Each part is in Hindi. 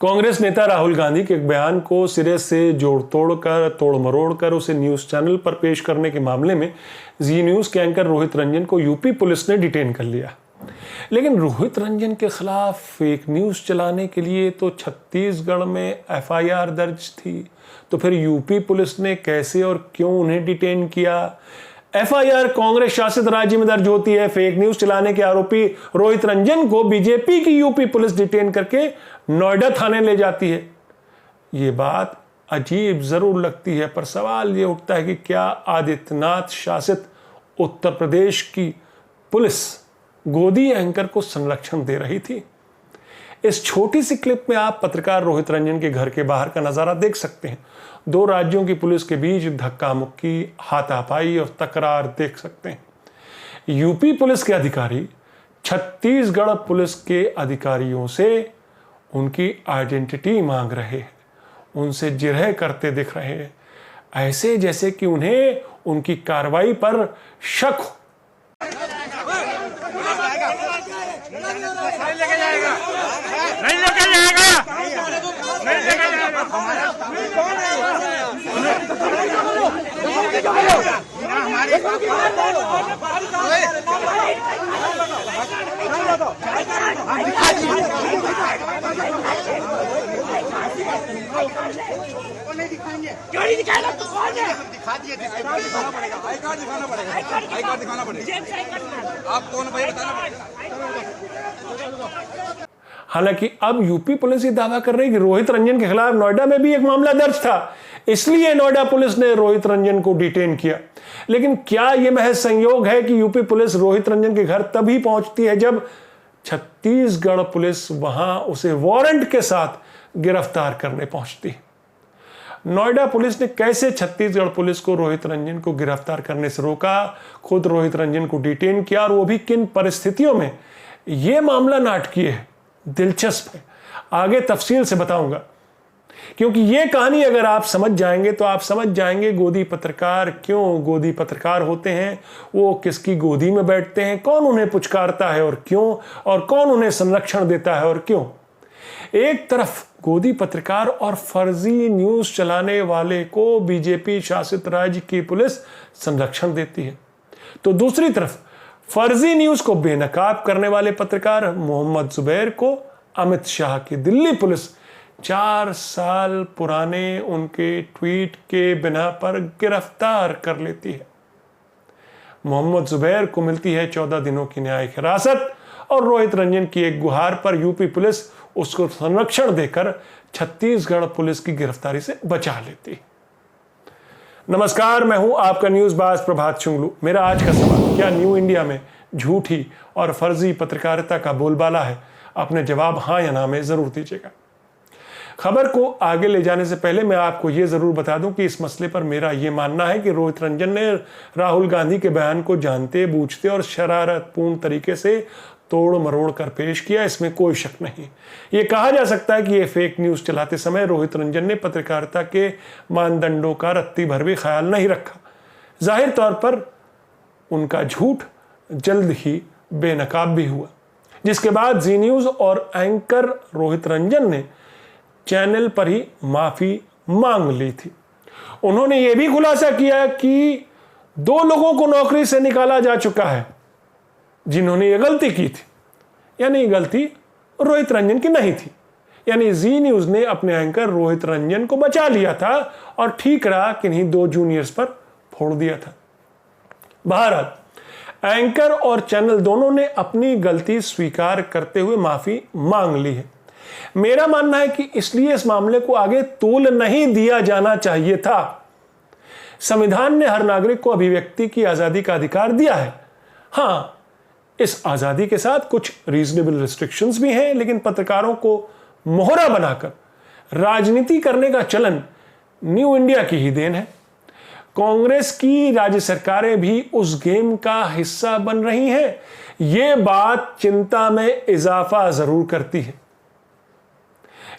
कांग्रेस नेता राहुल गांधी के एक बयान को सिरे से तोड़ मरोड़ कर उसे न्यूज चैनल पर पेश करने के मामले में जी न्यूज के एंकर रोहित रंजन को यूपी पुलिस ने डिटेन कर लिया। लेकिन रोहित रंजन के खिलाफ फेक न्यूज चलाने के लिए तो छत्तीसगढ़ में एफआईआर दर्ज थी, तो फिर यूपी पुलिस ने कैसे और क्यों उन्हें डिटेन किया? एफआईआर कांग्रेस शासित राज्य में दर्ज होती है। फेक न्यूज चलाने के आरोपी रोहित रंजन को बीजेपी की यूपी पुलिस डिटेन करके नोएडा थाने ले जाती है। ये बात अजीब जरूर लगती है, पर सवाल ये उठता है कि क्या आदित्यनाथ शासित उत्तर प्रदेश की पुलिस गोदी एंकर को संरक्षण दे रही थी? इस छोटी सी क्लिप में आप पत्रकार रोहित रंजन के घर के बाहर का नजारा देख सकते हैं। दो राज्यों की पुलिस के बीच धक्का मुक्की, हाथापाई और तकरार देख सकते हैं। यूपी पुलिस के अधिकारी छत्तीसगढ़ पुलिस के अधिकारियों से उनकी आइडेंटिटी मांग रहे हैं, उनसे जिरह करते दिख रहे हैं, ऐसे जैसे कि उन्हें उनकी कार्रवाई पर शक हो। क्यों नहीं दिखाएगा? तो कौन है? दिखा दिए, दिखाना पड़ेगा, आई कार्ड दिखाना पड़ेगा, आई कार्ड दिखाना पड़ेगा। आप कौन भाई बताना पड़ेगा। हालांकि अब यूपी पुलिस ये दावा कर रही है कि रोहित रंजन के खिलाफ नोएडा में भी एक मामला दर्ज था, इसलिए नोएडा पुलिस ने रोहित रंजन को डिटेन किया। लेकिन क्या यह महज संयोग है कि यूपी पुलिस रोहित रंजन के घर तभी पहुंचती है जब छत्तीसगढ़ पुलिस वहां उसे वारंट के साथ गिरफ्तार करने पहुंचती है? नोएडा पुलिस ने कैसे छत्तीसगढ़ पुलिस को रोहित रंजन को गिरफ्तार करने से रोका, खुद रोहित रंजन को डिटेन किया, और वो भी किन परिस्थितियों में? यह मामला नाटकीय है, दिलचस्प है, आगे तफसील से बताऊंगा। क्योंकि यह कहानी अगर आप समझ जाएंगे तो आप समझ जाएंगे गोदी पत्रकार क्यों गोदी पत्रकार होते हैं, वो किसकी गोदी में बैठते हैं, कौन उन्हें पुचकारता है और क्यों, और कौन उन्हें संरक्षण देता है और क्यों। एक तरफ गोदी पत्रकार और फर्जी न्यूज चलाने वाले को बीजेपी शासित राज्य की पुलिस संरक्षण देती है, तो दूसरी तरफ फर्जी न्यूज को बेनकाब करने वाले पत्रकार मोहम्मद जुबैर को अमित शाह की दिल्ली पुलिस 4 साल पुराने उनके ट्वीट के बिना पर गिरफ्तार कर लेती है। मोहम्मद जुबैर को मिलती है 14 दिनों की न्यायिक हिरासत, और रोहित रंजन की एक गुहार पर यूपी पुलिस उसको संरक्षण देकर छत्तीसगढ़ पुलिस की गिरफ्तारी से बचा लेती है। नमस्कार, मैं हूं आपका न्यूज बाज प्रभात शुंगलू। मेरा आज का सवाल, क्या न्यू इंडिया में झूठी और फर्जी पत्रकारिता का बोलबाला है? अपने जवाब हां या ना में जरूर दीजिएगा। खबर को आगे ले जाने से पहले मैं आपको यह जरूर बता दूं कि इस मसले पर मेरा यह मानना है कि रोहित रंजन ने राहुल गांधी के बयान को जानते बूझते और शरारतपूर्ण तरीके से तोड़ मरोड़ कर पेश किया, इसमें कोई शक नहीं। यह कहा जा सकता है कि यह फेक न्यूज चलाते समय रोहित रंजन ने पत्रकारिता के मानदंडों का रत्ती भर भी ख्याल नहीं रखा। जाहिर तौर पर उनका झूठ जल्द ही बेनकाब भी हुआ, जिसके बाद जी न्यूज और एंकर रोहित रंजन ने चैनल पर ही माफी मांग ली थी। उन्होंने यह भी खुलासा किया कि 2 लोगों को नौकरी से निकाला जा चुका है जिन्होंने ये गलती की थी, यानी गलती रोहित रंजन की नहीं थी। यानी जी न्यूज ने अपने एंकर रोहित रंजन को बचा लिया था और ठीक रहा किन्हीं 2 जूनियर्स पर फोड़ दिया था। बहरहाल एंकर और चैनल दोनों ने अपनी गलती स्वीकार करते हुए माफी मांग ली है। मेरा मानना है कि इसलिए इस मामले को आगे तूल नहीं दिया जाना चाहिए था। संविधान ने हर नागरिक को अभिव्यक्ति की आजादी का अधिकार दिया है। हां, इस आजादी के साथ कुछ रीजनेबल रिस्ट्रिक्शंस भी हैं, लेकिन पत्रकारों को मोहरा बनाकर राजनीति करने का चलन न्यू इंडिया की ही देन है। कांग्रेस की राज्य सरकारें भी उस गेम का हिस्सा बन रही हैं। यह बात चिंता में इजाफा जरूर करती है।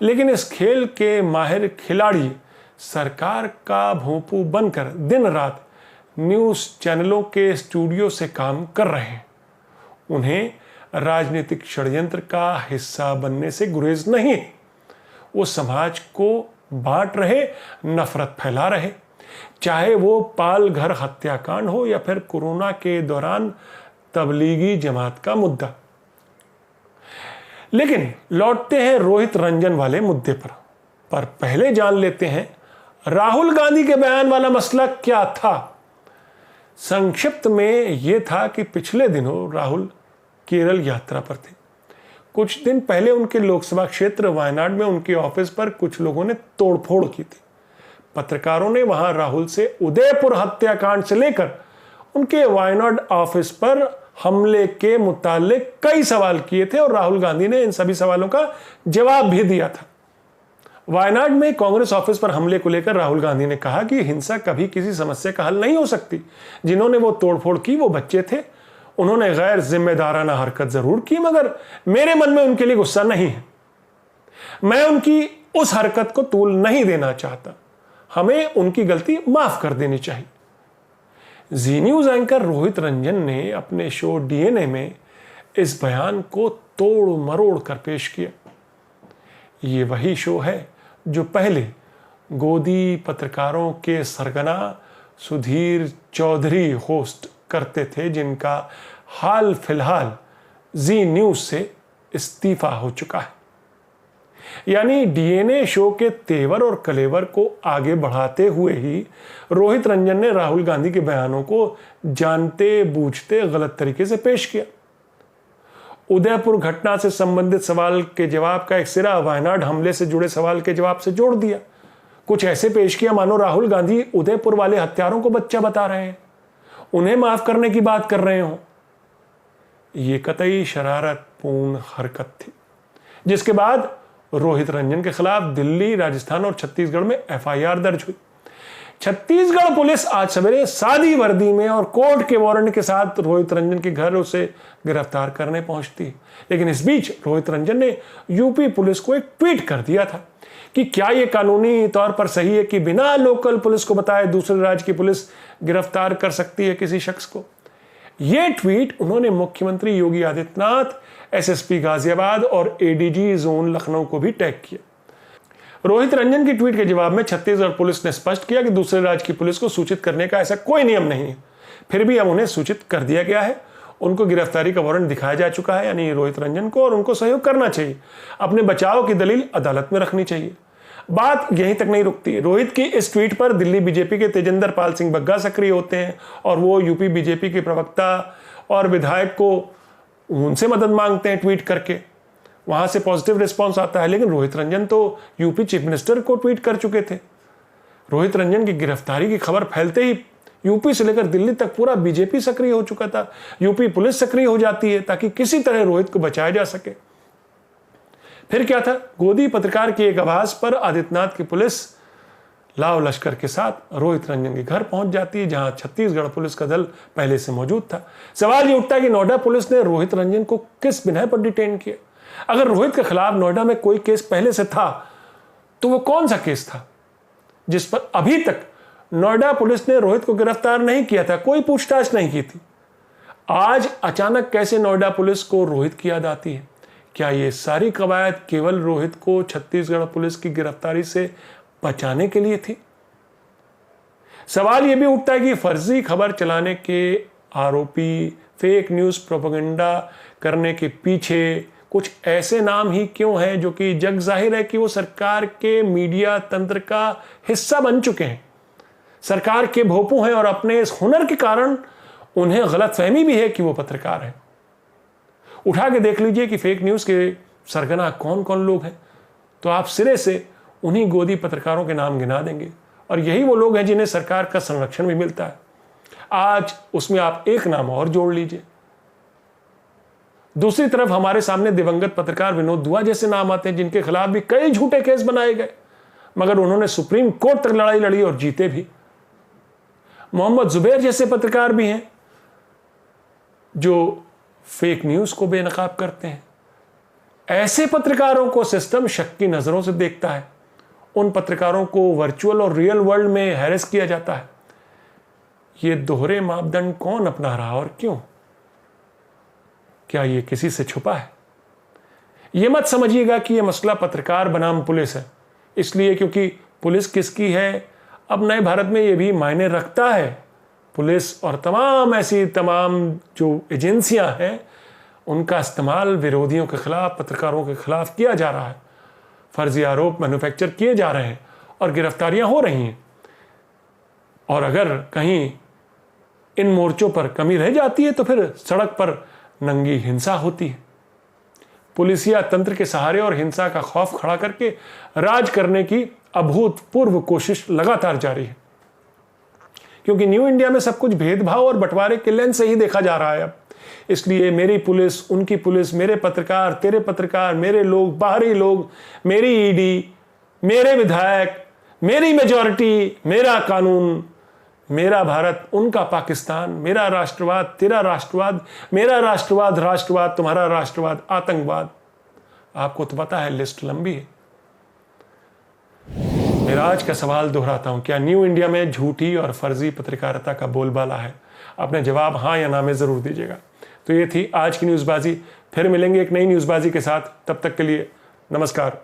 लेकिन इस खेल के माहिर खिलाड़ी सरकार का भोंपू बनकर दिन रात न्यूज चैनलों के स्टूडियो से काम कर रहे हैं। उन्हें राजनीतिक षड्यंत्र का हिस्सा बनने से गुरेज नहीं है। वो समाज को बांट रहे, नफरत फैला रहे, चाहे वो पाल घर हत्याकांड हो या फिर कोरोना के दौरान तबलीगी जमात का मुद्दा। लेकिन लौटते हैं रोहित रंजन वाले मुद्दे पर पहले जान लेते हैं राहुल गांधी के बयान वाला मसला क्या था। संक्षिप्त में यह था कि पिछले दिनों राहुल केरल यात्रा पर थे। कुछ दिन पहले उनके लोकसभा क्षेत्र वायनाड में उनके ऑफिस पर कुछ लोगों ने तोड़फोड़ की थी। पत्रकारों ने वहां राहुल से उदयपुर हत्याकांड से लेकर उनके वायनाड ऑफिस पर हमले के मुतालिक कई सवाल किए थे और राहुल गांधी ने इन सभी सवालों का जवाब भी दिया था। वायनाड में कांग्रेस ऑफिस पर हमले को लेकर राहुल गांधी ने कहा कि हिंसा कभी किसी समस्या का हल नहीं हो सकती। जिन्होंने वो तोड़फोड़ की वो बच्चे थे, उन्होंने गैर जिम्मेदाराना हरकत जरूर की, मगर मेरे मन में उनके लिए गुस्सा नहीं है। मैं उनकी उस हरकत को तूल नहीं देना चाहता। हमें उनकी गलती माफ कर देनी चाहिए। जी न्यूज एंकर रोहित रंजन ने अपने शो डीएनए में इस बयान को तोड़ मरोड़ कर पेश किया। ये वही शो है जो पहले गोदी पत्रकारों के सरगना सुधीर चौधरी होस्ट करते थे, जिनका हाल फिलहाल जी न्यूज से इस्तीफा हो चुका है। यानी डीएनए शो के तेवर और कलेवर को आगे बढ़ाते हुए ही रोहित रंजन ने राहुल गांधी के बयानों को जानते बूझते गलत तरीके से पेश किया। उदयपुर घटना से संबंधित सवाल के जवाब का एक सिरा वायनाड हमले से जुड़े सवाल के जवाब से जोड़ दिया। कुछ ऐसे पेश किया मानो राहुल गांधी उदयपुर वाले हत्यारों को बच्चा बता रहे हैं, उन्हें माफ करने की बात कर रहे हो। यह कतई शरारतपूर्ण हरकत थी, जिसके बाद रोहित रंजन के खिलाफ दिल्ली, राजस्थान और छत्तीसगढ़ में एफआईआर दर्ज हुई। छत्तीसगढ़ पुलिस आज सवेरे सादी वर्दी में और कोर्ट के वारंट के साथ रोहित रंजन के घर उसे गिरफ्तार करने पहुंचती। लेकिन इस बीच रोहित रंजन ने यूपी पुलिस को एक ट्वीट कर दिया था कि क्या यह कानूनी तौर पर सही है कि बिना लोकल पुलिस को बताए दूसरे राज्य की पुलिस गिरफ्तार कर सकती है किसी शख्स को। यह ट्वीट उन्होंने मुख्यमंत्री योगी आदित्यनाथ, एसएसपी गाजियाबाद और एडीजी जोन लखनऊ को भी टैग किया। रोहित रंजन की ट्वीट के जवाब में छत्तीसगढ़ पुलिस ने स्पष्ट किया कि दूसरे राज्य की पुलिस को सूचित करने का ऐसा कोई नियम नहीं है, फिर भी अब उन्हें सूचित कर दिया गया है। उनको गिरफ्तारी का वारंट दिखाया जा चुका है, यानी रोहित रंजन को, और उनको सहयोग करना चाहिए। अपने बचाव की दलील अदालत में रखनी चाहिए। बात यहीं तक नहीं रुकती। रोहित की इस ट्वीट पर दिल्ली बीजेपी के तेजेंद्र पाल सिंह बग्गा सक्रिय होते हैं और वो यूपी बीजेपी के प्रवक्ता और विधायक को उनसे मदद मांगते हैं ट्वीट करके। वहां से पॉजिटिव रिस्पांस आता है। लेकिन रोहित रंजन तो यूपी चीफ मिनिस्टर को ट्वीट कर चुके थे। रोहित रंजन की गिरफ्तारी की खबर फैलते ही यूपी से लेकर दिल्ली तक पूरा बीजेपी सक्रिय हो चुका था। यूपी पुलिस सक्रिय हो जाती है ताकि किसी तरह रोहित को बचाया जा सके। फिर क्या था, गोदी पत्रकार की एक आवाज पर आदित्यनाथ की पुलिस लाव लश्कर के साथ रोहित रंजन के घर पहुंच जाती है, जहां छत्तीसगढ़ पुलिस का दल पहले से मौजूद था। सवाल ये उठता है कि नोएडा पुलिस ने रोहित रंजन को किस बिना पर डिटेन किया। अगर रोहित के खिलाफ नोएडा में कोई केस पहले से था तो वो कौन सा केस था जिस पर अभी तक नोएडा पुलिस ने रोहित को गिरफ्तार नहीं किया था, कोई पूछताछ नहीं की थी। आज अचानक कैसे नोएडा पुलिस को रोहित की याद आती है? क्या ये सारी कवायद केवल रोहित को छत्तीसगढ़ पुलिस की गिरफ्तारी से बचाने के लिए थी? सवाल यह भी उठता है कि फर्जी खबर चलाने के आरोपी, फेक न्यूज प्रोपेगेंडा करने के पीछे कुछ ऐसे नाम ही क्यों हैं जो कि जग जाहिर है कि वो सरकार के मीडिया तंत्र का हिस्सा बन चुके हैं, सरकार के भोंपू हैं और अपने इस हुनर के कारण उन्हें गलतफहमी भी है कि वो पत्रकार हैं। उठा के देख लीजिए कि फेक न्यूज के सरगना कौन कौन लोग हैं, तो आप सिरे से उन्हीं गोदी पत्रकारों के नाम गिना देंगे। और यही वो लोग हैं जिन्हें सरकार का संरक्षण भी मिलता है। आज उसमें आप एक नाम और जोड़ लीजिए। दूसरी तरफ हमारे सामने दिवंगत पत्रकार विनोद दुआ जैसे नाम आते हैं, जिनके खिलाफ भी कई झूठे केस बनाए गए, मगर उन्होंने सुप्रीम कोर्ट तक लड़ाई लड़ी और जीते भी। मोहम्मद जुबैर जैसे पत्रकार भी हैं जो फेक न्यूज को बेनकाब करते हैं। ऐसे पत्रकारों को सिस्टम शक की नजरों से देखता है। उन पत्रकारों को वर्चुअल और रियल वर्ल्ड में हैरेस किया जाता है। ये दोहरे मापदंड कौन अपना रहा और क्यों? क्या ये किसी से छुपा है? ये मत समझिएगा कि ये मसला पत्रकार बनाम पुलिस है, इसलिए क्योंकि पुलिस किसकी है अब नए भारत में ये भी मायने रखता है। पुलिस और तमाम जो एजेंसियां हैं उनका इस्तेमाल विरोधियों के खिलाफ, पत्रकारों के खिलाफ किया जा रहा है। फर्जी आरोप मैन्युफैक्चर किए जा रहे हैं और गिरफ्तारियां हो रही हैं। और अगर कहीं इन मोर्चों पर कमी रह जाती है तो फिर सड़क पर नंगी हिंसा होती है। पुलिसिया तंत्र के सहारे और हिंसा का खौफ खड़ा करके राज करने की अभूतपूर्व कोशिश लगातार जारी है, क्योंकि न्यू इंडिया में सब कुछ भेदभाव और बंटवारे के लेंस से ही देखा जा रहा है अब। इसलिए मेरी पुलिस, उनकी पुलिस, मेरे पत्रकार, तेरे पत्रकार, मेरे लोग, बाहरी लोग, मेरी ईडी, मेरे विधायक, मेरी मेजॉरिटी, मेरा कानून, मेरा भारत, उनका पाकिस्तान, मेरा राष्ट्रवाद, तेरा राष्ट्रवाद, मेरा राष्ट्रवाद, राष्ट्रवाद, तुम्हारा राष्ट्रवाद, आतंकवाद। आपको तो पता है, लिस्ट लंबी है। मेरा आज का सवाल दोहराता हूं, क्या न्यू इंडिया में झूठी और फर्जी पत्रकारिता का बोलबाला है? अपने जवाब हाँ या ना में जरूर दीजिएगा। तो ये थी आज की न्यूज़बाजी। फिर मिलेंगे एक नई न्यूज़बाजी के साथ। तब तक के लिए नमस्कार।